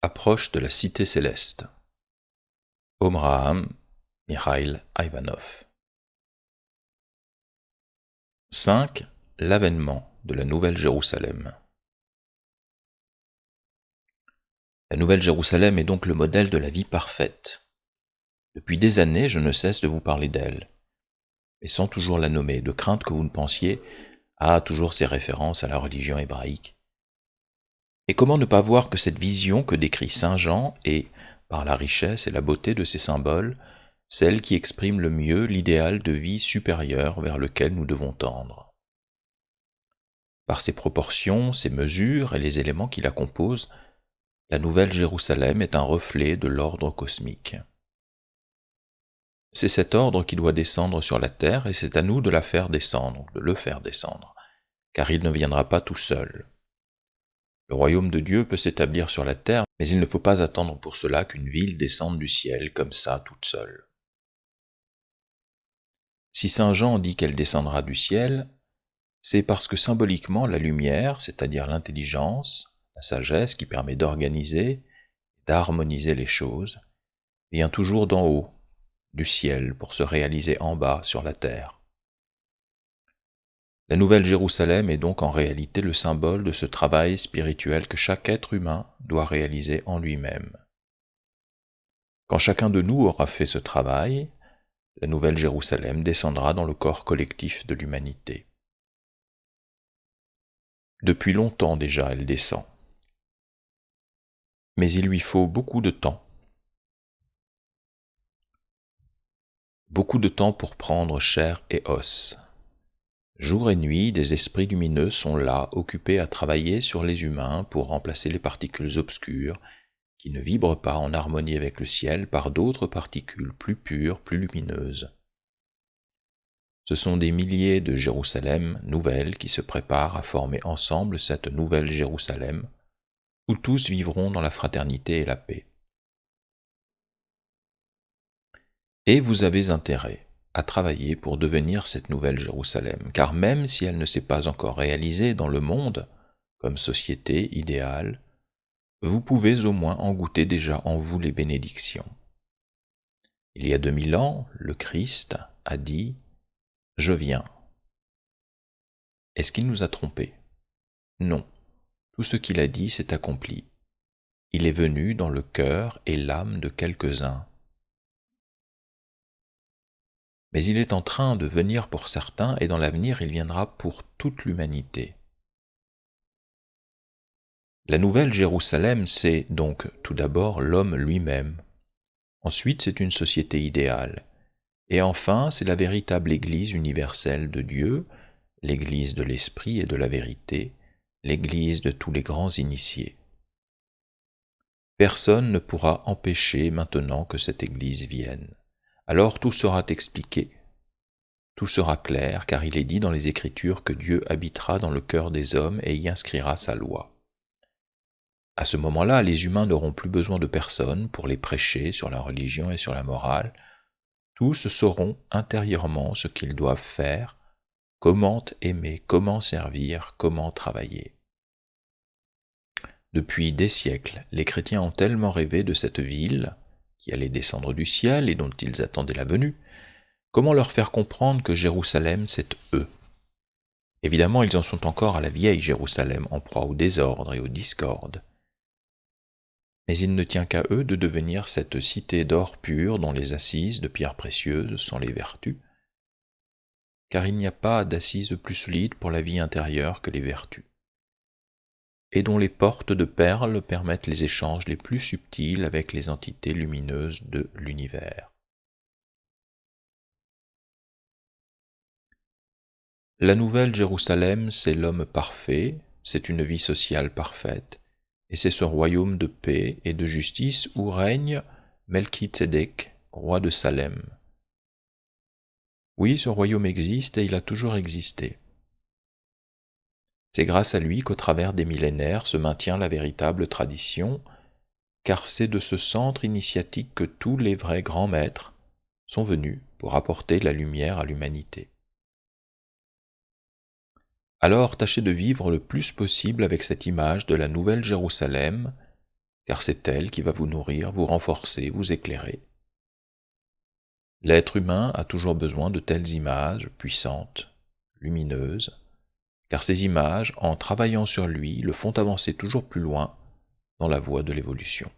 Approche de la cité céleste. Omraham, Mikhail Ivanov. 5. L'avènement de la Nouvelle Jérusalem. La Nouvelle Jérusalem est donc le modèle de la vie parfaite. Depuis des années, je ne cesse de vous parler d'elle, mais sans toujours la nommer, de crainte que vous ne pensiez à toujours ces références à la religion hébraïque. Et comment ne pas voir que cette vision que décrit saint Jean est, par la richesse et la beauté de ses symboles, celle qui exprime le mieux l'idéal de vie supérieure vers lequel nous devons tendre. Par ses proportions, ses mesures et les éléments qui la composent, la Nouvelle Jérusalem est un reflet de l'ordre cosmique. C'est cet ordre qui doit descendre sur la terre et c'est à nous de le faire descendre, car il ne viendra pas tout seul. Le royaume de Dieu peut s'établir sur la terre, mais il ne faut pas attendre pour cela qu'une ville descende du ciel comme ça toute seule. Si saint Jean dit qu'elle descendra du ciel, c'est parce que symboliquement la lumière, c'est-à-dire l'intelligence, la sagesse qui permet d'organiser, d'harmoniser les choses, vient toujours d'en haut, du ciel, pour se réaliser en bas sur la terre. La Nouvelle Jérusalem est donc en réalité le symbole de ce travail spirituel que chaque être humain doit réaliser en lui-même. Quand chacun de nous aura fait ce travail, la Nouvelle Jérusalem descendra dans le corps collectif de l'humanité. Depuis longtemps déjà, elle descend. Mais il lui faut beaucoup de temps. Beaucoup de temps pour prendre chair et os. Jour et nuit, des esprits lumineux sont là, occupés à travailler sur les humains pour remplacer les particules obscures qui ne vibrent pas en harmonie avec le ciel par d'autres particules plus pures, plus lumineuses. Ce sont des milliers de Jérusalem nouvelles qui se préparent à former ensemble cette Nouvelle Jérusalem, où tous vivront dans la fraternité et la paix. Et vous avez intérêt à travailler pour devenir cette Nouvelle Jérusalem, car même si elle ne s'est pas encore réalisée dans le monde, comme société idéale, vous pouvez au moins en goûter déjà en vous les bénédictions. Il y a 2000 ans, le Christ a dit « Je viens ». Est-ce qu'il nous a trompés? Non, tout ce qu'il a dit s'est accompli. Il est venu dans le cœur et l'âme de quelques-uns. Mais il est en train de venir pour certains et dans l'avenir il viendra pour toute l'humanité. La Nouvelle Jérusalem, c'est donc tout d'abord l'homme lui-même. Ensuite, c'est une société idéale. Et enfin, c'est la véritable Église universelle de Dieu, l'Église de l'Esprit et de la vérité, l'Église de tous les grands initiés. Personne ne pourra empêcher maintenant que cette Église vienne. Alors tout sera expliqué, tout sera clair, car il est dit dans les Écritures que Dieu habitera dans le cœur des hommes et y inscrira sa loi. À ce moment-là, les humains n'auront plus besoin de personne pour les prêcher sur la religion et sur la morale. Tous sauront intérieurement ce qu'ils doivent faire, comment aimer, comment servir, comment travailler. Depuis des siècles, les chrétiens ont tellement rêvé de cette ville qui allait descendre du ciel et dont ils attendaient la venue. Comment leur faire comprendre que Jérusalem, c'est eux? Évidemment, ils en sont encore à la vieille Jérusalem, en proie au désordre et aux discordes. Mais il ne tient qu'à eux de devenir cette cité d'or pur dont les assises de pierres précieuses sont les vertus, car il n'y a pas d'assises plus solides pour la vie intérieure que les vertus, et dont les portes de perles permettent les échanges les plus subtils avec les entités lumineuses de l'univers. La Nouvelle Jérusalem, c'est l'homme parfait, c'est une vie sociale parfaite, et c'est ce royaume de paix et de justice où règne Melchizedek, roi de Salem. Oui, ce royaume existe et il a toujours existé. C'est grâce à lui qu'au travers des millénaires se maintient la véritable tradition, car c'est de ce centre initiatique que tous les vrais grands maîtres sont venus pour apporter la lumière à l'humanité. Alors tâchez de vivre le plus possible avec cette image de la Nouvelle Jérusalem, car c'est elle qui va vous nourrir, vous renforcer, vous éclairer. L'être humain a toujours besoin de telles images puissantes, lumineuses, car ces images, en travaillant sur lui, le font avancer toujours plus loin dans la voie de l'évolution.